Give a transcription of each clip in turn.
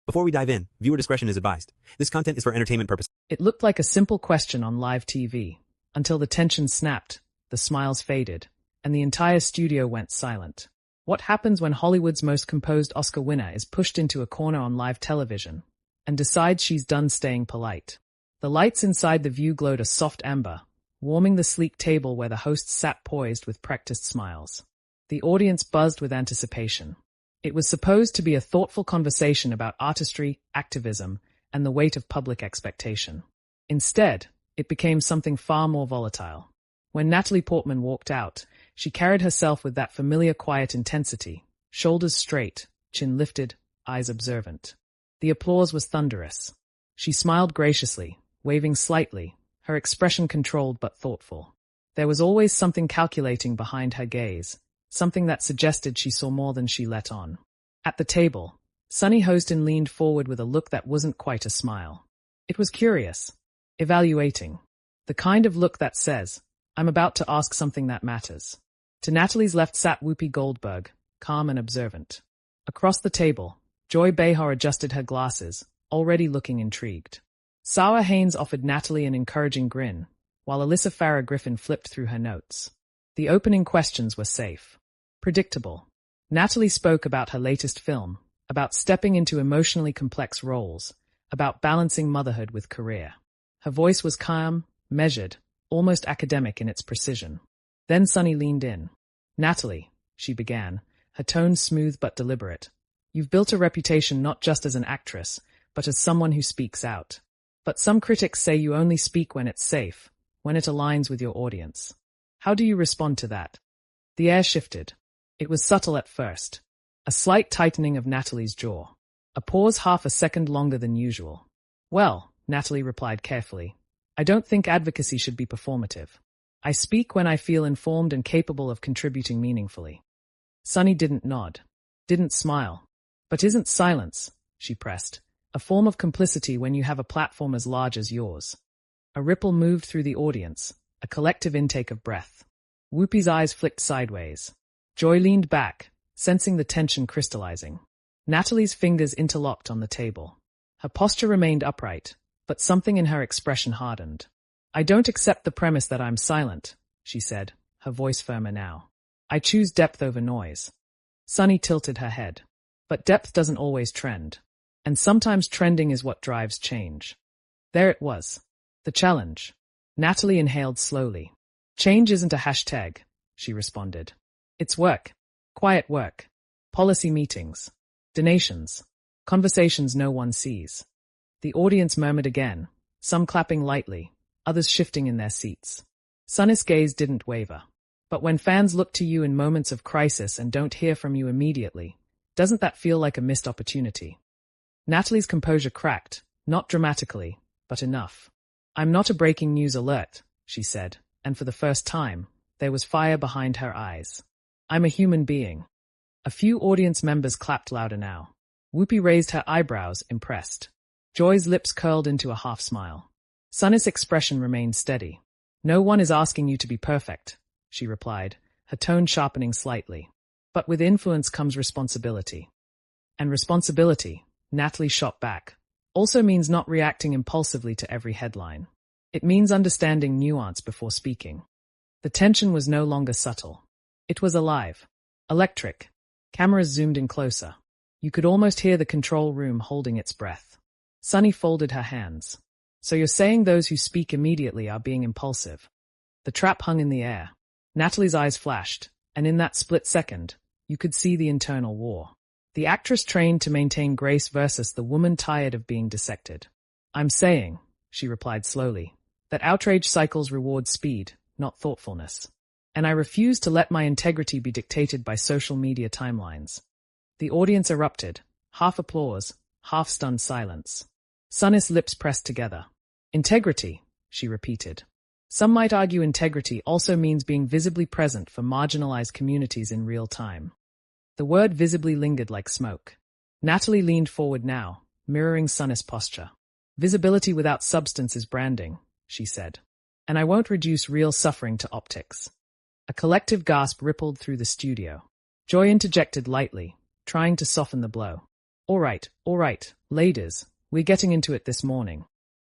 Before we dive in, viewer discretion is advised. This content is for entertainment purposes. It looked like a simple question on live TV, until the tension snapped, the smiles faded, and the entire studio went silent. What happens when Hollywood's most composed Oscar winner is pushed into a corner on live television and decides she's done staying polite? The lights inside The View glowed a soft amber, warming the sleek table where the hosts sat poised with practiced smiles. The audience buzzed with anticipation. It was supposed to be a thoughtful conversation about artistry, activism, and the weight of public expectation. Instead, it became something far more volatile. When Natalie Portman walked out, she carried herself with that familiar quiet intensity, shoulders straight, chin lifted, eyes observant. The applause was thunderous. She smiled graciously, waving slightly, her expression controlled but thoughtful. There was always something calculating behind her gaze, something that suggested she saw more than she let on. At the table, Sunny Hostin leaned forward with a look that wasn't quite a smile. It was curious, evaluating, the kind of look that says, I'm about to ask something that matters. To Natalie's left sat Whoopi Goldberg, calm and observant. Across the table, Joy Behar adjusted her glasses, already looking intrigued. Sarah Haynes offered Natalie an encouraging grin, while Alyssa Farah Griffin flipped through her notes. The opening questions were safe. Predictable. Natalie spoke about her latest film, about stepping into emotionally complex roles, about balancing motherhood with career. Her voice was calm, measured, almost academic in its precision. Then Sunny leaned in. Natalie, she began, her tone smooth but deliberate. You've built a reputation not just as an actress, but as someone who speaks out. But some critics say you only speak when it's safe, when it aligns with your audience. How do you respond to that? The air shifted. It was subtle at first. A slight tightening of Natalie's jaw. A pause half a second longer than usual. Well, Natalie replied carefully, I don't think advocacy should be performative. I speak when I feel informed and capable of contributing meaningfully. Sunny didn't nod, didn't smile. But isn't silence, she pressed, a form of complicity when you have a platform as large as yours? A ripple moved through the audience, a collective intake of breath. Whoopi's eyes flicked sideways. Joy leaned back, sensing the tension crystallizing. Natalie's fingers interlocked on the table. Her posture remained upright, but something in her expression hardened. I don't accept the premise that I'm silent, she said, her voice firmer now. I choose depth over noise. Sunny tilted her head. But depth doesn't always trend. And sometimes trending is what drives change. There it was. The challenge. Natalie inhaled slowly. Change isn't a hashtag, she responded. It's work. Quiet work. Policy meetings. Donations. Conversations no one sees. The audience murmured again, some clapping lightly, others shifting in their seats. Sunny's gaze didn't waver. But when fans look to you in moments of crisis and don't hear from you immediately, doesn't that feel like a missed opportunity? Natalie's composure cracked, not dramatically, but enough. I'm not a breaking news alert, she said, and for the first time, there was fire behind her eyes. I'm a human being. A few audience members clapped louder now. Whoopi raised her eyebrows, impressed. Joy's lips curled into a half smile. Sunny's expression remained steady. No one is asking you to be perfect, she replied, her tone sharpening slightly. But with influence comes responsibility. And responsibility, Natalie shot back, also means not reacting impulsively to every headline. It means understanding nuance before speaking. The tension was no longer subtle. It was alive. Electric. Cameras zoomed in closer. You could almost hear the control room holding its breath. Sunny folded her hands. So you're saying those who speak immediately are being impulsive? The trap hung in the air. Natalie's eyes flashed, and in that split second, you could see the internal war. The actress trained to maintain grace versus the woman tired of being dissected. I'm saying, she replied slowly, that outrage cycles reward speed, not thoughtfulness. And I refuse to let my integrity be dictated by social media timelines. The audience erupted, half applause, half stunned silence. Sunny's lips pressed together. Integrity, she repeated. Some might argue integrity also means being visibly present for marginalized communities in real time. The word visibly lingered like smoke. Natalie leaned forward now, mirroring Sunny's posture. Visibility without substance is branding, she said. And I won't reduce real suffering to optics. A collective gasp rippled through the studio. Joy interjected lightly, trying to soften the blow. All right, ladies, we're getting into it this morning.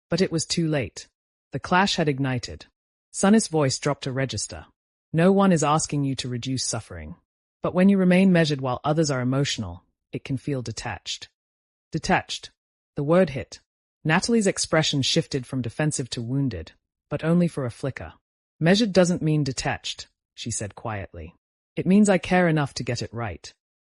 But it was too late. The clash had ignited. Sunny's voice dropped a register. No one is asking you to reduce suffering. But when you remain measured while others are emotional, it can feel detached. Detached. The word hit. Natalie's expression shifted from defensive to wounded, but only for a flicker. Measured doesn't mean detached, she said quietly. It means I care enough to get it right.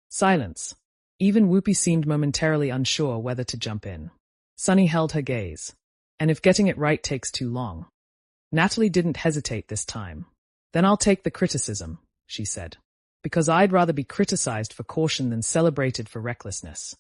Silence. Even Whoopi seemed momentarily unsure whether to jump in. Sunny held her gaze. And if getting it right takes too long? Natalie didn't hesitate this time. Then I'll take the criticism, she said. Because I'd rather be criticized for caution than celebrated for recklessness.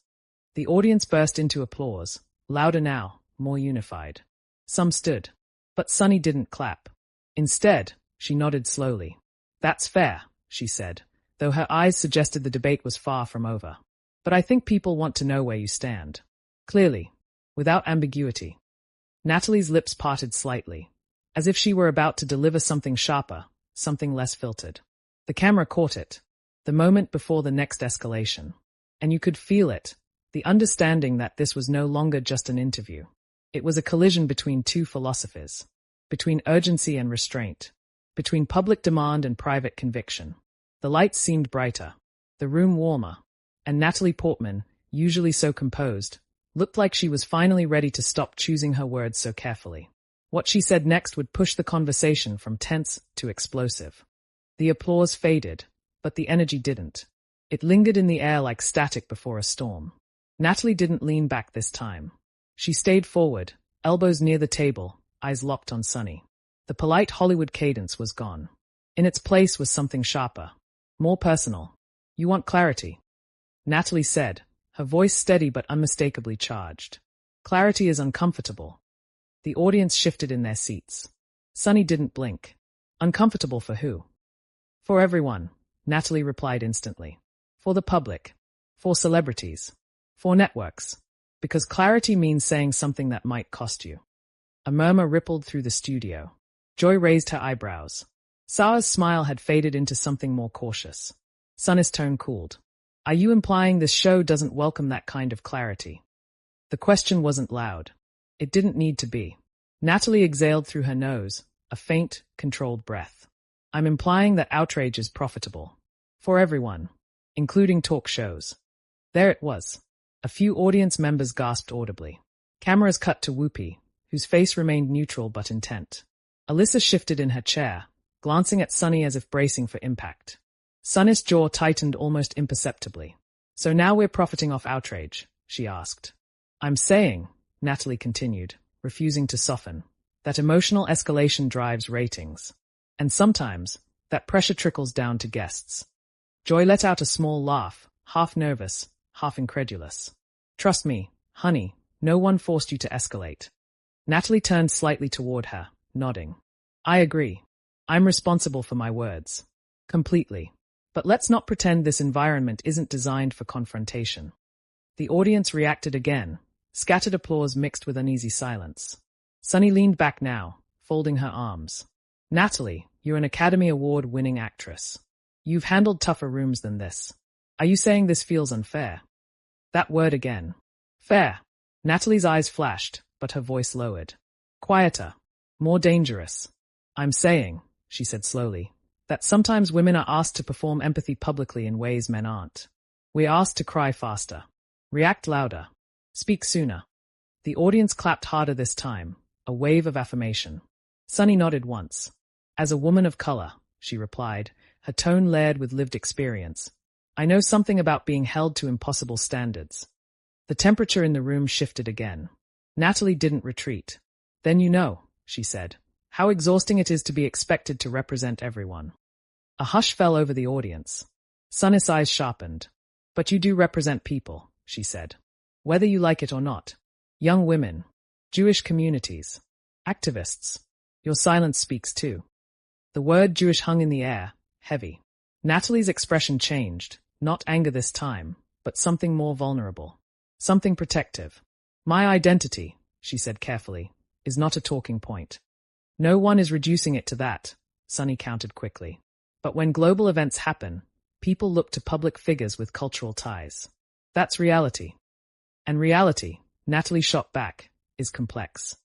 The audience burst into applause, louder now, more unified. Some stood. But Sunny didn't clap. Instead, she nodded slowly. That's fair, she said, though her eyes suggested the debate was far from over. But I think people want to know where you stand. Clearly, without ambiguity. Natalie's lips parted slightly, as if she were about to deliver something sharper, something less filtered. The camera caught it, the moment before the next escalation. And you could feel it, the understanding that this was no longer just an interview. It was a collision between two philosophies, between urgency and restraint, between public demand and private conviction. The lights seemed brighter, the room warmer, and Natalie Portman, usually so composed, looked like she was finally ready to stop choosing her words so carefully. What she said next would push the conversation from tense to explosive. The applause faded, but the energy didn't. It lingered in the air like static before a storm. Natalie didn't lean back this time. She stayed forward, elbows near the table, eyes locked on Sunny. The polite Hollywood cadence was gone. In its place was something sharper, more personal. You want clarity? Natalie said, her voice steady but unmistakably charged. Clarity is uncomfortable. The audience shifted in their seats. Sunny didn't blink. Uncomfortable for who? For everyone, Natalie replied instantly. For the public. For celebrities. For networks. Because clarity means saying something that might cost you. A murmur rippled through the studio. Joy raised her eyebrows. Sarah's smile had faded into something more cautious. Sunny's tone cooled. Are you implying this show doesn't welcome that kind of clarity? The question wasn't loud. It didn't need to be. Natalie exhaled through her nose, a faint, controlled breath. I'm implying that outrage is profitable. For everyone. Including talk shows. There it was. A few audience members gasped audibly. Cameras cut to Whoopi, whose face remained neutral but intent. Alyssa shifted in her chair, glancing at Sunny as if bracing for impact. Sunny's jaw tightened almost imperceptibly. So now we're profiting off outrage, she asked. I'm saying, Natalie continued, refusing to soften, that emotional escalation drives ratings. And sometimes, that pressure trickles down to guests. Joy let out a small laugh, half nervous, half incredulous. Trust me, honey, no one forced you to escalate. Natalie turned slightly toward her, nodding. I agree. I'm responsible for my words. Completely. But let's not pretend this environment isn't designed for confrontation. The audience reacted again, scattered applause mixed with uneasy silence. Sunny leaned back now, folding her arms. Natalie, you're an Academy Award-winning actress. You've handled tougher rooms than this. Are you saying this feels unfair? That word again. Fair. Natalie's eyes flashed, but her voice lowered. Quieter. More dangerous. I'm saying, she said slowly, that sometimes women are asked to perform empathy publicly in ways men aren't. We're asked to cry faster. React louder. Speak sooner. The audience clapped harder this time, a wave of affirmation. Sunny nodded once. As a woman of color, she replied, her tone layered with lived experience. I know something about being held to impossible standards. The temperature in the room shifted again. Natalie didn't retreat. Then you know, she said, how exhausting it is to be expected to represent everyone. A hush fell over the audience. Sunny's eyes sharpened. But you do represent people, she said. Whether you like it or not. Young women. Jewish communities. Activists. Your silence speaks too. The word Jewish hung in the air, heavy. Natalie's expression changed, not anger this time, but something more vulnerable. Something protective. My identity, she said carefully, is not a talking point. No one is reducing it to that, Sunny countered quickly. But when global events happen, people look to public figures with cultural ties. That's reality. And reality, Natalie shot back, is complex.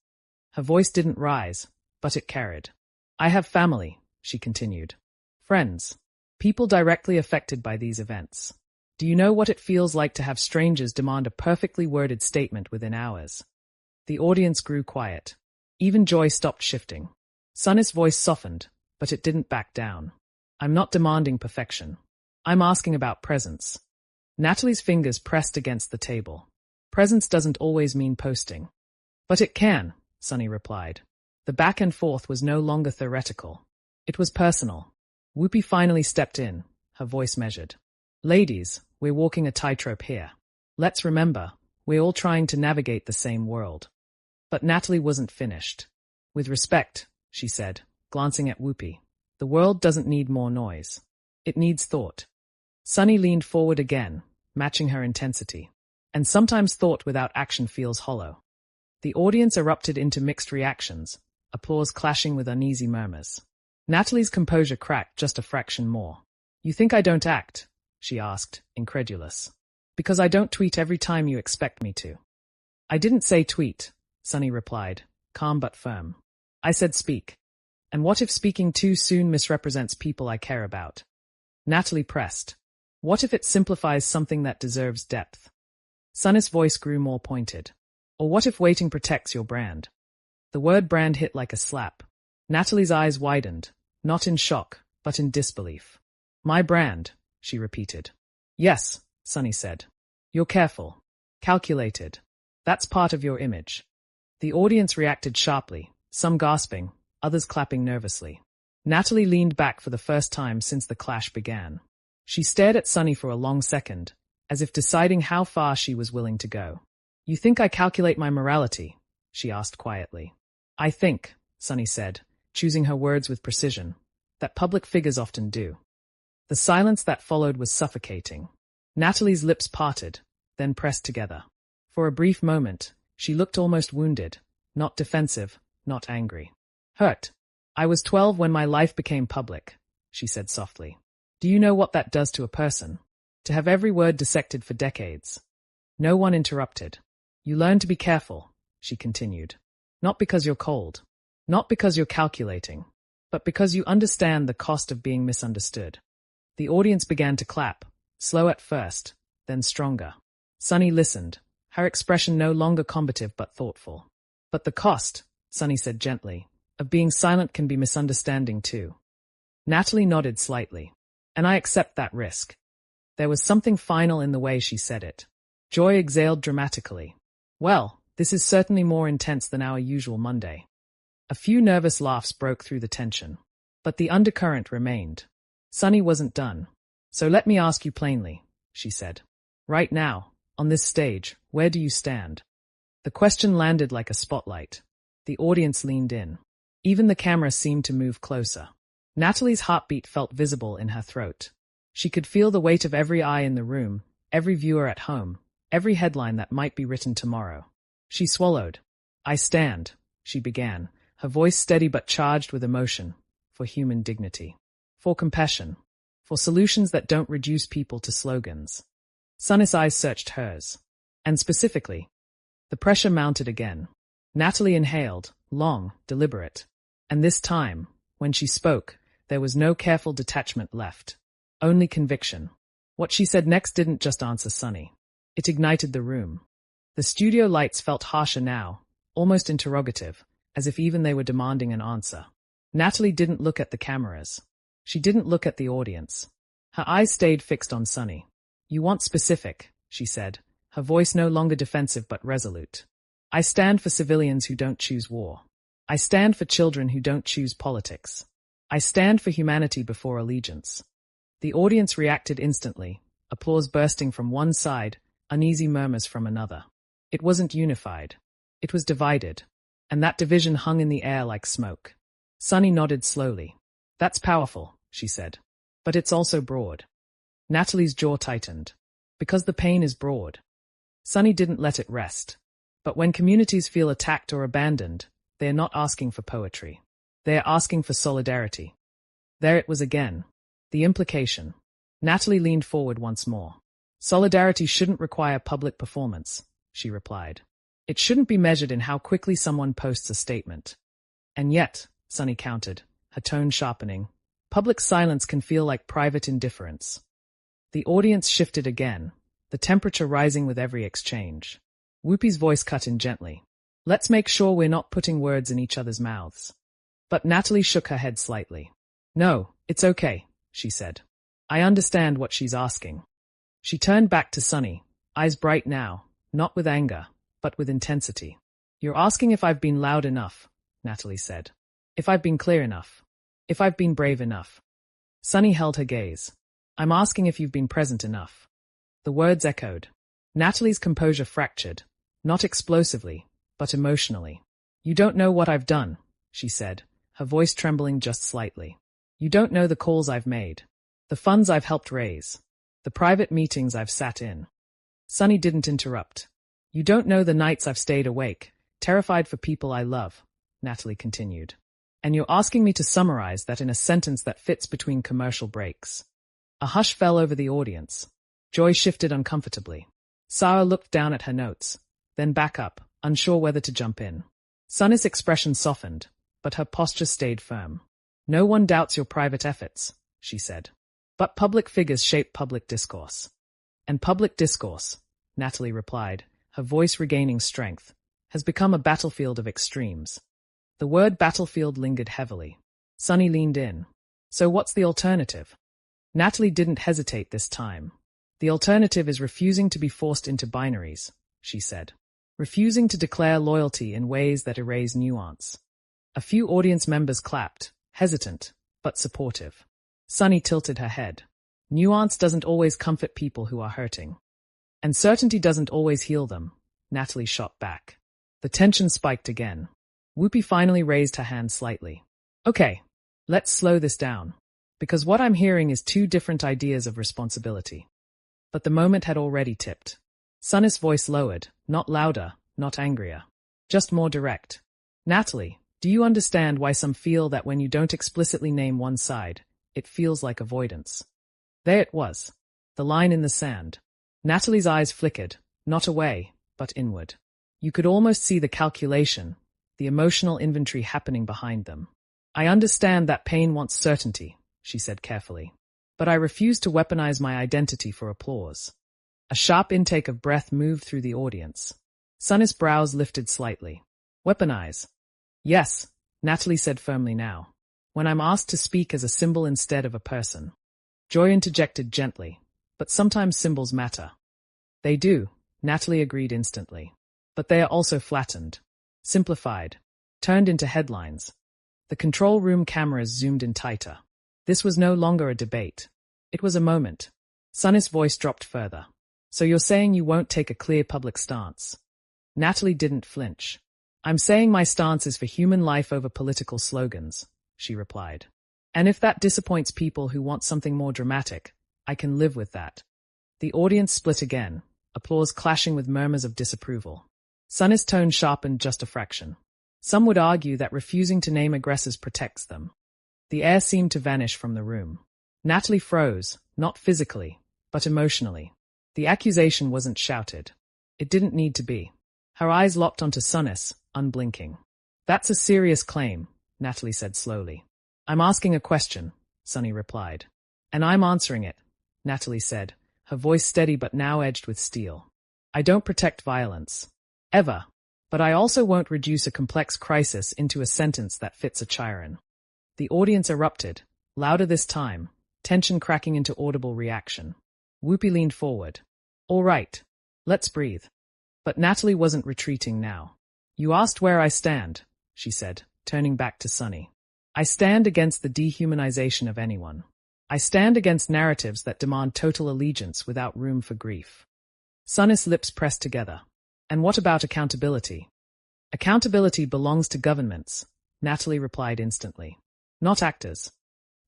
Her voice didn't rise, but it carried. I have family, she continued. Friends. People directly affected by these events. Do you know what it feels like to have strangers demand a perfectly worded statement within hours? The audience grew quiet. Even Joy stopped shifting. Sunny's voice softened, but it didn't back down. I'm not demanding perfection. I'm asking about presence. Natalie's fingers pressed against the table. Presence doesn't always mean posting. But it can, Sunny replied. The back and forth was no longer theoretical. It was personal. Whoopi finally stepped in, her voice measured. Ladies, we're walking a tightrope here. Let's remember, we're all trying to navigate the same world. But Natalie wasn't finished. With respect, she said, glancing at Whoopi, the world doesn't need more noise. It needs thought. Sunny leaned forward again, matching her intensity. And sometimes thought without action feels hollow. The audience erupted into mixed reactions, applause clashing with uneasy murmurs. Natalie's composure cracked just a fraction more. You think I don't act? She asked, incredulous. Because I don't tweet every time you expect me to. I didn't say tweet, Sunny replied, calm but firm. I said speak. And what if speaking too soon misrepresents people I care about? Natalie pressed. What if it simplifies something that deserves depth? Sunny's voice grew more pointed. Or what if waiting protects your brand? The word brand hit like a slap. Natalie's eyes widened, not in shock, but in disbelief. My brand, she repeated. Yes, Sunny said. You're careful. Calculated. That's part of your image. The audience reacted sharply, some gasping, others clapping nervously. Natalie leaned back for the first time since the clash began. She stared at Sunny for a long second, as if deciding how far she was willing to go. You think I calculate my morality? She asked quietly. I think, Sunny said, choosing her words with precision, that public figures often do. The silence that followed was suffocating. Natalie's lips parted, then pressed together. For a brief moment, she looked almost wounded, not defensive, not angry. Hurt. I was 12 when my life became public, she said softly. Do you know what that does to a person? To have every word dissected for decades. No one interrupted. You learn to be careful, she continued. Not because you're cold. Not because you're calculating. But because you understand the cost of being misunderstood. The audience began to clap, slow at first, then stronger. Sunny listened, her expression no longer combative but thoughtful. But the cost, Sunny said gently, of being silent can be misunderstanding too. Natalie nodded slightly. And I accept that risk. There was something final in the way she said it. Joy exhaled dramatically. Well, this is certainly more intense than our usual Monday. A few nervous laughs broke through the tension. But the undercurrent remained. Sunny wasn't done. So let me ask you plainly, she said. Right now, on this stage, where do you stand? The question landed like a spotlight. The audience leaned in. Even the camera seemed to move closer. Natalie's heartbeat felt visible in her throat. She could feel the weight of every eye in the room, every viewer at home, every headline that might be written tomorrow. She swallowed. I stand, she began, her voice steady but charged with emotion, for human dignity, for compassion, for solutions that don't reduce people to slogans. Sunny's eyes searched hers. And specifically, the pressure mounted again. Natalie inhaled, long, deliberate. And this time, when she spoke, there was no careful detachment left. Only conviction. What she said next didn't just answer Sunny. It ignited the room. The studio lights felt harsher now, almost interrogative, as if even they were demanding an answer. Natalie didn't look at the cameras. She didn't look at the audience. Her eyes stayed fixed on Sunny. You want specific, she said, her voice no longer defensive but resolute. I stand for civilians who don't choose war. I stand for children who don't choose politics. I stand for humanity before allegiance. The audience reacted instantly, applause bursting from one side, uneasy murmurs from another. It wasn't unified. It was divided. And that division hung in the air like smoke. Sunny nodded slowly. That's powerful, she said. But it's also broad. Natalie's jaw tightened. Because the pain is broad. Sunny didn't let it rest. But when communities feel attacked or abandoned, they are not asking for poetry. They are asking for solidarity. There it was again. The implication. Natalie leaned forward once more. Solidarity shouldn't require public performance. she replied. It shouldn't be measured in how quickly someone posts a statement. And yet, Sunny countered, her tone sharpening, public silence can feel like private indifference. The audience shifted again, the temperature rising with every exchange. Whoopi's voice cut in gently. Let's make sure we're not putting words in each other's mouths. But Natalie shook her head slightly. No, it's okay, she said. I understand what she's asking. She turned back to Sunny, eyes bright now, not with anger, but with intensity. You're asking if I've been loud enough, Natalie said. If I've been clear enough. If I've been brave enough. Sunny held her gaze. I'm asking if you've been present enough. The words echoed. Natalie's composure fractured, not explosively, but emotionally. You don't know what I've done, she said, her voice trembling just slightly. You don't know the calls I've made, the funds I've helped raise, the private meetings I've sat in. Sunny didn't interrupt. You don't know the nights I've stayed awake, terrified for people I love, Natalie continued. And you're asking me to summarize that in a sentence that fits between commercial breaks. A hush fell over the audience. Joy shifted uncomfortably. Sarah looked down at her notes, then back up, unsure whether to jump in. Sunny's expression softened, but her posture stayed firm. No one doubts your private efforts, she said. But public figures shape public discourse. And public discourse, Natalie replied, her voice regaining strength, has become a battlefield of extremes. The word battlefield lingered heavily. Sunny leaned in. So what's the alternative? Natalie didn't hesitate this time. The alternative is refusing to be forced into binaries, she said. Refusing to declare loyalty in ways that erase nuance. A few audience members clapped, hesitant, but supportive. Sunny tilted her head. Nuance doesn't always comfort people who are hurting. And certainty doesn't always heal them, Natalie shot back. The tension spiked again. Whoopi finally raised her hand slightly. Okay, let's slow this down. Because what I'm hearing is two different ideas of responsibility. But the moment had already tipped. Sunny's voice lowered, not louder, not angrier. Just more direct. Natalie, do you understand why some feel that when you don't explicitly name one side, it feels like avoidance? There it was. The line in the sand. Natalie's eyes flickered, not away, but inward. You could almost see the calculation, the emotional inventory happening behind them. I understand that pain wants certainty, she said carefully. But I refuse to weaponize my identity for applause. A sharp intake of breath moved through the audience. Sunny's brows lifted slightly. Weaponize? Yes, Natalie said firmly now. When I'm asked to speak as a symbol instead of a person. Joy interjected gently. But sometimes symbols matter. They do, Natalie agreed instantly. But they are also flattened. Simplified. Turned into headlines. The control room cameras zoomed in tighter. This was no longer a debate. It was a moment. Sunny's voice dropped further. So you're saying you won't take a clear public stance? Natalie didn't flinch. I'm saying my stance is for human life over political slogans, she replied. And if that disappoints people who want something more dramatic, I can live with that. The audience split again, applause clashing with murmurs of disapproval. Sunny's tone sharpened just a fraction. Some would argue that refusing to name aggressors protects them. The air seemed to vanish from the room. Natalie froze, not physically, but emotionally. The accusation wasn't shouted. It didn't need to be. Her eyes locked onto Sunnis, unblinking. That's a serious claim, Natalie said slowly. I'm asking a question, Sunny replied. And I'm answering it, Natalie said, her voice steady but now edged with steel. I don't protect violence. Ever. But I also won't reduce a complex crisis into a sentence that fits a chyron. The audience erupted, louder this time, tension cracking into audible reaction. Whoopi leaned forward. All right. Let's breathe. But Natalie wasn't retreating now. You asked where I stand, she said, turning back to Sunny. I stand against the dehumanization of anyone. I stand against narratives that demand total allegiance without room for grief. Sunny's lips pressed together. And what about accountability? Accountability belongs to governments, Natalie replied instantly. Not actors.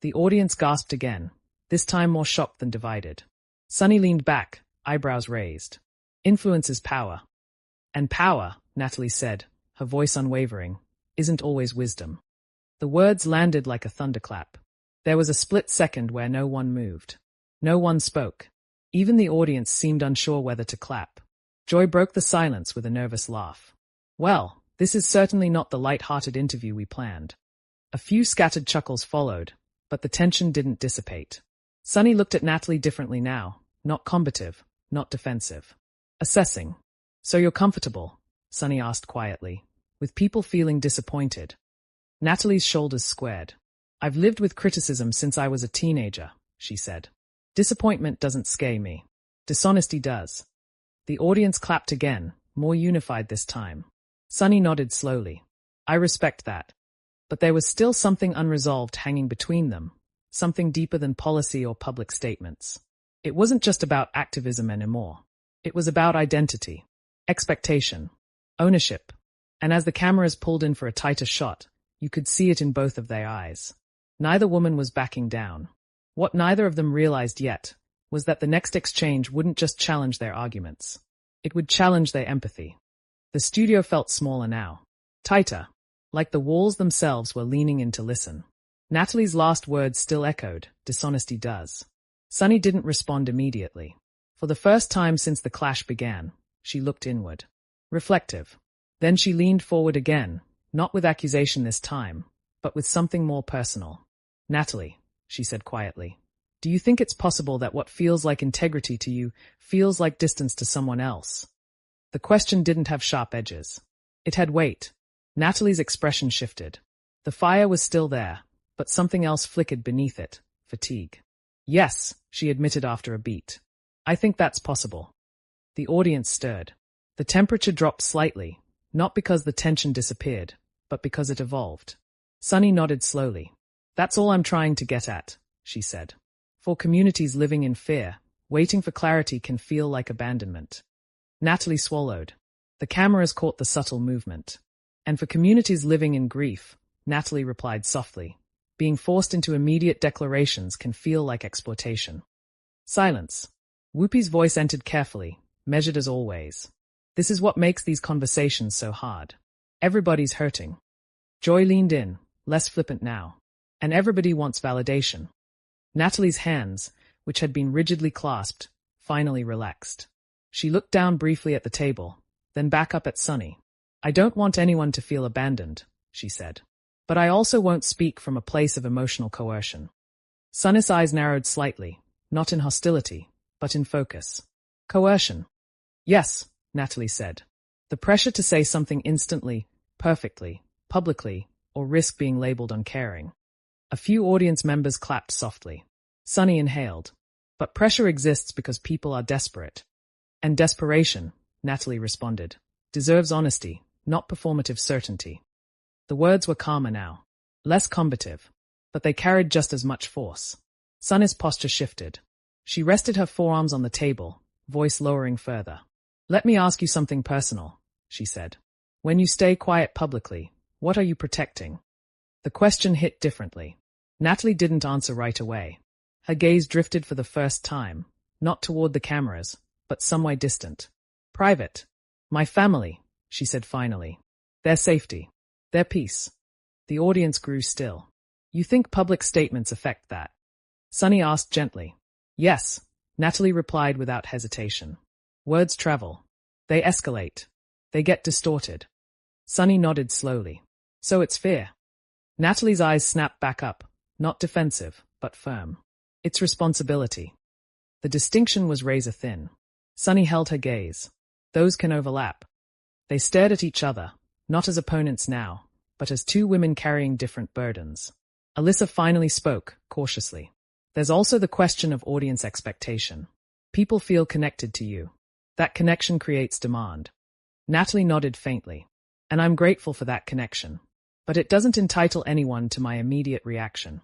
The audience gasped again, this time more shocked than divided. Sunny leaned back, eyebrows raised. Influence is power. And power, Natalie said, her voice unwavering, isn't always wisdom. The words landed like a thunderclap. There was a split second where no one moved. No one spoke. Even the audience seemed unsure whether to clap. Joy broke the silence with a nervous laugh. Well, this is certainly not the light-hearted interview we planned. A few scattered chuckles followed, but the tension didn't dissipate. Sunny looked at Natalie differently now, not combative, not defensive. Assessing. So you're comfortable? Sunny asked quietly, with people feeling disappointed. Natalie's shoulders squared. I've lived with criticism since I was a teenager, she said. Disappointment doesn't scare me. Dishonesty does. The audience clapped again, more unified this time. Sunny nodded slowly. I respect that. But there was still something unresolved hanging between them, something deeper than policy or public statements. It wasn't just about activism anymore. It was about identity, expectation, ownership. And as the cameras pulled in for a tighter shot, you could see it in both of their eyes. Neither woman was backing down. What neither of them realized yet was that the next exchange wouldn't just challenge their arguments. It would challenge their empathy. The studio felt smaller now, tighter, like the walls themselves were leaning in to listen. Natalie's last words still echoed, dishonesty does. Sunny didn't respond immediately. For the first time since the clash began, she looked inward. Reflective. Then she leaned forward again, not with accusation this time, but with something more personal. Natalie, she said quietly, do you think it's possible that what feels like integrity to you feels like distance to someone else? The question didn't have sharp edges. It had weight. Natalie's expression shifted. The fire was still there, but something else flickered beneath it, fatigue. Yes, she admitted after a beat. I think that's possible. The audience stirred. The temperature dropped slightly, not because the tension disappeared, but because it evolved. Sunny nodded slowly. That's all I'm trying to get at, she said. For communities living in fear, waiting for clarity can feel like abandonment. Natalie swallowed. The cameras caught the subtle movement. And for communities living in grief, Natalie replied softly, being forced into immediate declarations can feel like exploitation. Silence. Whoopi's voice entered carefully, measured as always. This is what makes these conversations so hard. Everybody's hurting. Joy leaned in, less flippant now. And everybody wants validation. Natalie's hands, which had been rigidly clasped, finally relaxed. She looked down briefly at the table, then back up at Sunny. I don't want anyone to feel abandoned, she said. But I also won't speak from a place of emotional coercion. Sunny's eyes narrowed slightly, not in hostility, but in focus. Coercion. Yes, Natalie said. The pressure to say something instantly, perfectly, publicly, or risk being labeled uncaring. A few audience members clapped softly. Sunny inhaled. But pressure exists because people are desperate. And desperation, Natalie responded, deserves honesty, not performative certainty. The words were calmer now, less combative, but they carried just as much force. Sunny's posture shifted. She rested her forearms on the table, voice lowering further. Let me ask you something personal, she said. When you stay quiet publicly, what are you protecting? The question hit differently. Natalie didn't answer right away. Her gaze drifted for the first time, not toward the cameras, but somewhere distant. Private. My family, she said finally. Their safety. Their peace. The audience grew still. You think public statements affect that? Sunny asked gently. Yes, Natalie replied without hesitation. Words travel. They escalate. They get distorted. Sunny nodded slowly. So it's fear. Natalie's eyes snapped back up, not defensive, but firm. It's responsibility. The distinction was razor thin. Sunny held her gaze. Those can overlap. They stared at each other, not as opponents now, but as two women carrying different burdens. Alyssa finally spoke, cautiously. There's also the question of audience expectation. People feel connected to you. That connection creates demand. Natalie nodded faintly. And I'm grateful for that connection. But it doesn't entitle anyone to my immediate reaction.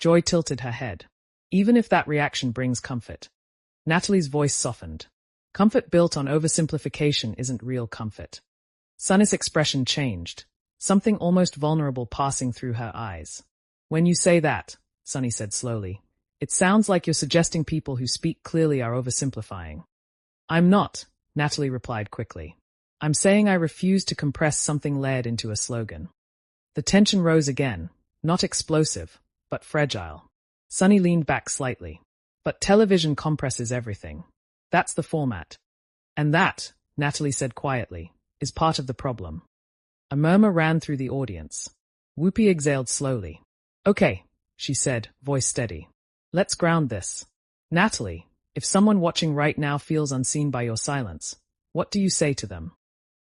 Joy tilted her head. Even if that reaction brings comfort. Natalie's voice softened. Comfort built on oversimplification isn't real comfort. Sunny's expression changed, something almost vulnerable passing through her eyes. When you say that, Sunny said slowly, it sounds like you're suggesting people who speak clearly are oversimplifying. I'm not, Natalie replied quickly. I'm saying I refuse to compress something layered into a slogan. The tension rose again, not explosive, but fragile. Sunny leaned back slightly. But television compresses everything. That's the format. And that, Natalie said quietly, is part of the problem. A murmur ran through the audience. Whoopi exhaled slowly. Okay, she said, voice steady. Let's ground this. Natalie, if someone watching right now feels unseen by your silence, what do you say to them?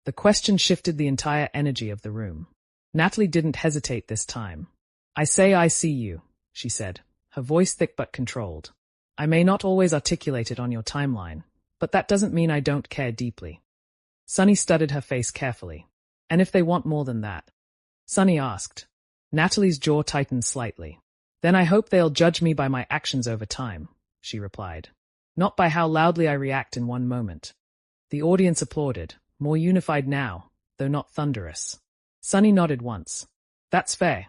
The question shifted the entire energy of the room. Natalie didn't hesitate this time. I say I see you, she said, her voice thick but controlled. I may not always articulate it on your timeline, but that doesn't mean I don't care deeply. Sunny studied her face carefully. And if they want more than that? Sunny asked. Natalie's jaw tightened slightly. Then I hope they'll judge me by my actions over time, she replied. Not by how loudly I react in one moment. The audience applauded, more unified now, though not thunderous. Sunny nodded once. That's fair.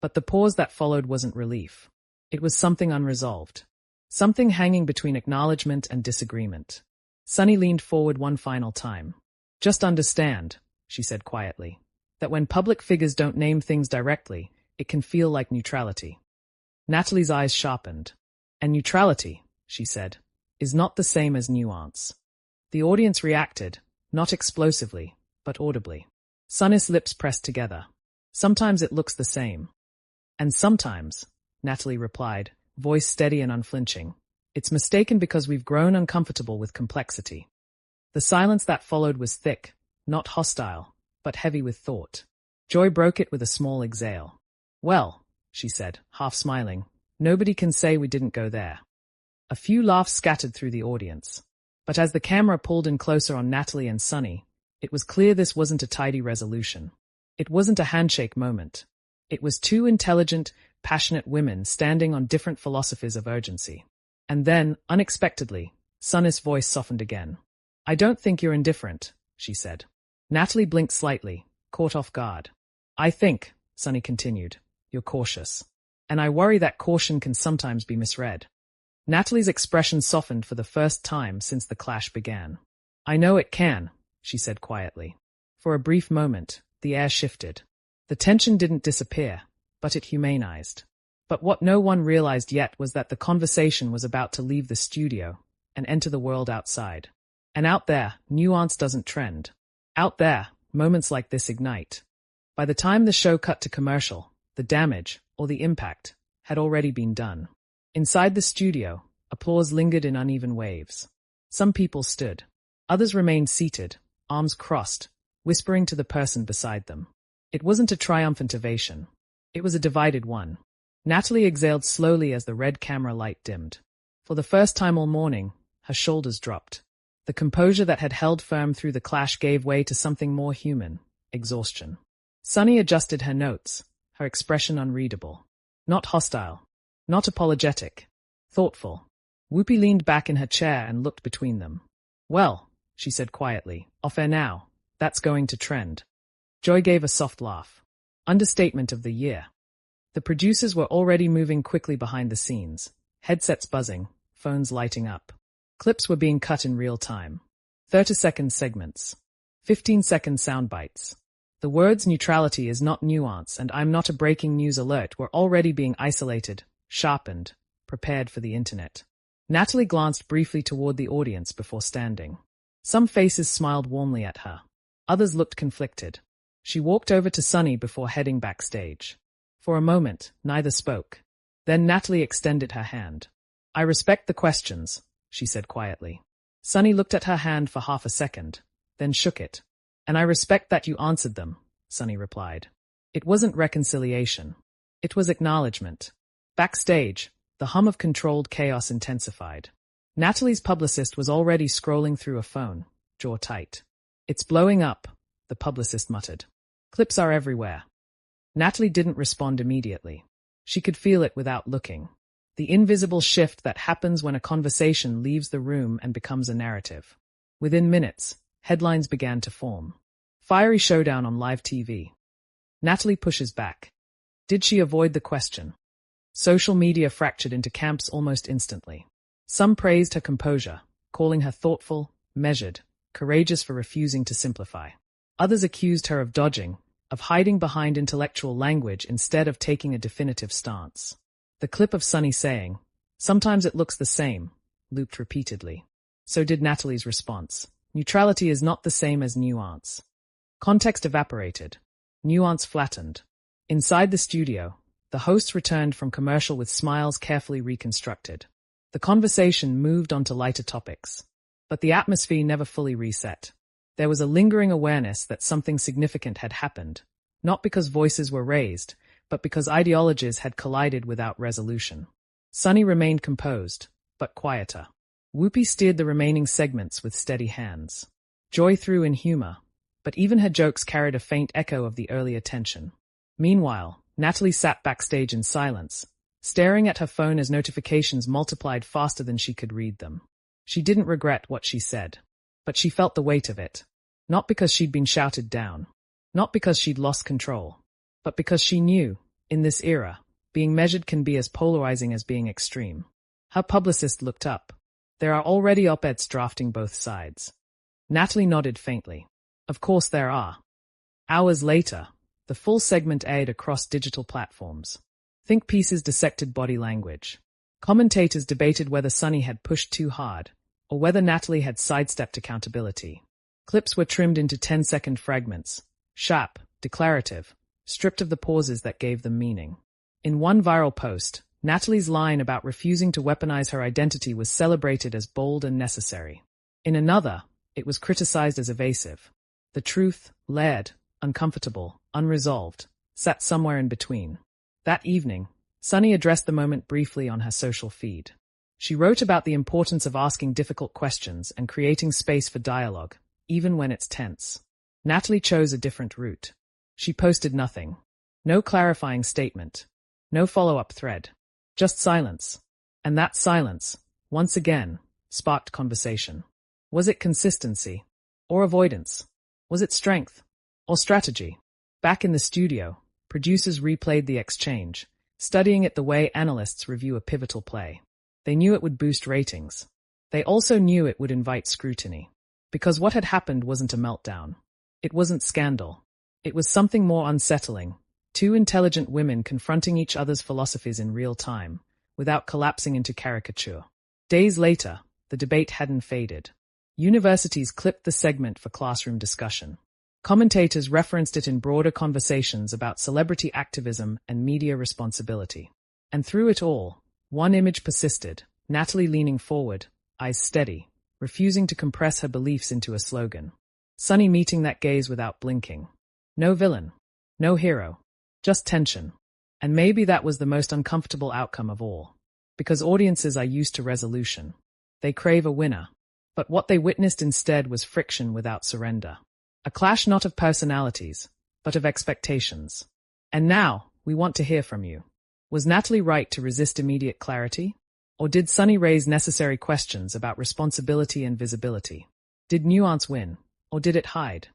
But the pause that followed wasn't relief. It was something unresolved. Something hanging between acknowledgement and disagreement. Sunny leaned forward one final time. Just understand, she said quietly, that when public figures don't name things directly, it can feel like neutrality. Natalie's eyes sharpened. And neutrality, she said, is not the same as nuance. The audience reacted, not explosively, but audibly. Sunny's lips pressed together. Sometimes it looks the same. And sometimes, Natalie replied, voice steady and unflinching, it's mistaken because we've grown uncomfortable with complexity. The silence that followed was thick, not hostile, but heavy with thought. Joy broke it with a small exhale. Well, she said, half smiling, nobody can say we didn't go there. A few laughs scattered through the audience. But as the camera pulled in closer on Natalie and Sunny, it was clear this wasn't a tidy resolution. It wasn't a handshake moment. It was two intelligent, passionate women standing on different philosophies of urgency. And then, unexpectedly, Sunny's voice softened again. I don't think you're indifferent, she said. Natalie blinked slightly, caught off guard. I think, Sunny continued, you're cautious. And I worry that caution can sometimes be misread. Natalie's expression softened for the first time since the clash began. I know it can, she said quietly. For a brief moment, the air shifted. The tension didn't disappear, but it humanized. But what no one realized yet was that the conversation was about to leave the studio and enter the world outside. And out there, nuance doesn't trend. Out there, moments like this ignite. By the time the show cut to commercial, the damage, or the impact, had already been done. Inside the studio, applause lingered in uneven waves. Some people stood. Others remained seated, arms crossed, whispering to the person beside them. It wasn't a triumphant ovation. It was a divided one. Natalie exhaled slowly as the red camera light dimmed. For the first time all morning, her shoulders dropped. The composure that had held firm through the clash gave way to something more human, exhaustion. Sunny adjusted her notes, her expression unreadable. Not hostile. Not apologetic. Thoughtful. Whoopi leaned back in her chair and looked between them. Well, she said quietly, off air now. That's going to trend. Joy gave a soft laugh. Understatement of the year. The producers were already moving quickly behind the scenes, headsets buzzing, phones lighting up. Clips were being cut in real time. 30-second segments. 15-second sound bites. The words neutrality is not nuance and I'm not a breaking news alert were already being isolated, sharpened, prepared for the internet. Natalie glanced briefly toward the audience before standing. Some faces smiled warmly at her. Others looked conflicted. She walked over to Sunny before heading backstage. For a moment, neither spoke. Then Natalie extended her hand. I respect the questions, she said quietly. Sunny looked at her hand for half a second, then shook it. And I respect that you answered them, Sunny replied. It wasn't reconciliation. It was acknowledgement. Backstage, the hum of controlled chaos intensified. Natalie's publicist was already scrolling through a phone, jaw tight. It's blowing up, the publicist muttered. Clips are everywhere. Natalie didn't respond immediately. She could feel it without looking. The invisible shift that happens when a conversation leaves the room and becomes a narrative. Within minutes, headlines began to form. Fiery showdown on live TV. Natalie pushes back. Did she avoid the question? Social media fractured into camps almost instantly. Some praised her composure, calling her thoughtful, measured, courageous for refusing to simplify. Others accused her of dodging, of hiding behind intellectual language instead of taking a definitive stance. The clip of Sunny saying, "Sometimes it looks the same," looped repeatedly. So did Natalie's response, Neutrality is not the same as nuance. Context evaporated. Nuance flattened. Inside the studio, the hosts returned from commercial with smiles carefully reconstructed. The conversation moved onto lighter topics. But the atmosphere never fully reset. There was a lingering awareness that something significant had happened, not because voices were raised, but because ideologies had collided without resolution. Sunny remained composed, but quieter. Whoopi steered the remaining segments with steady hands. Joy threw in humor, but even her jokes carried a faint echo of the earlier tension. Meanwhile, Natalie sat backstage in silence, staring at her phone as notifications multiplied faster than she could read them. She didn't regret what she said, but she felt the weight of it. Not because she'd been shouted down, not because she'd lost control, but because she knew, in this era, being measured can be as polarizing as being extreme. Her publicist looked up. There are already op-eds drafting both sides. Natalie nodded faintly. Of course there are. Hours later, the full segment aired across digital platforms. Think pieces dissected body language. Commentators debated whether Sunny had pushed too hard, or whether Natalie had sidestepped accountability. Clips were trimmed into 10-second fragments, sharp, declarative, stripped of the pauses that gave them meaning. In one viral post, Natalie's line about refusing to weaponize her identity was celebrated as bold and necessary. In another, it was criticized as evasive. The truth, layered, uncomfortable, unresolved, sat somewhere in between. That evening, Sunny addressed the moment briefly on her social feed. She wrote about the importance of asking difficult questions and creating space for dialogue, even when it's tense. Natalie chose a different route. She posted nothing. No clarifying statement. No follow-up thread. Just silence. And that silence, once again, sparked conversation. Was it consistency? Or avoidance? Was it strength? Or strategy? Back in the studio, producers replayed the exchange, studying it the way analysts review a pivotal play. They knew it would boost ratings. They also knew it would invite scrutiny. Because what had happened wasn't a meltdown. It wasn't scandal. It was something more unsettling. Two intelligent women confronting each other's philosophies in real time, without collapsing into caricature. Days later, the debate hadn't faded. Universities clipped the segment for classroom discussion. Commentators referenced it in broader conversations about celebrity activism and media responsibility. And through it all, one image persisted, Natalie leaning forward, eyes steady, refusing to compress her beliefs into a slogan. Sunny meeting that gaze without blinking. No villain. No hero. Just tension. And maybe that was the most uncomfortable outcome of all. Because audiences are used to resolution. They crave a winner. But what they witnessed instead was friction without surrender. A clash not of personalities, but of expectations. And now, we want to hear from you. Was Natalie right to resist immediate clarity? Or did Sunny raise necessary questions about responsibility and visibility? Did nuance win, or did it hide?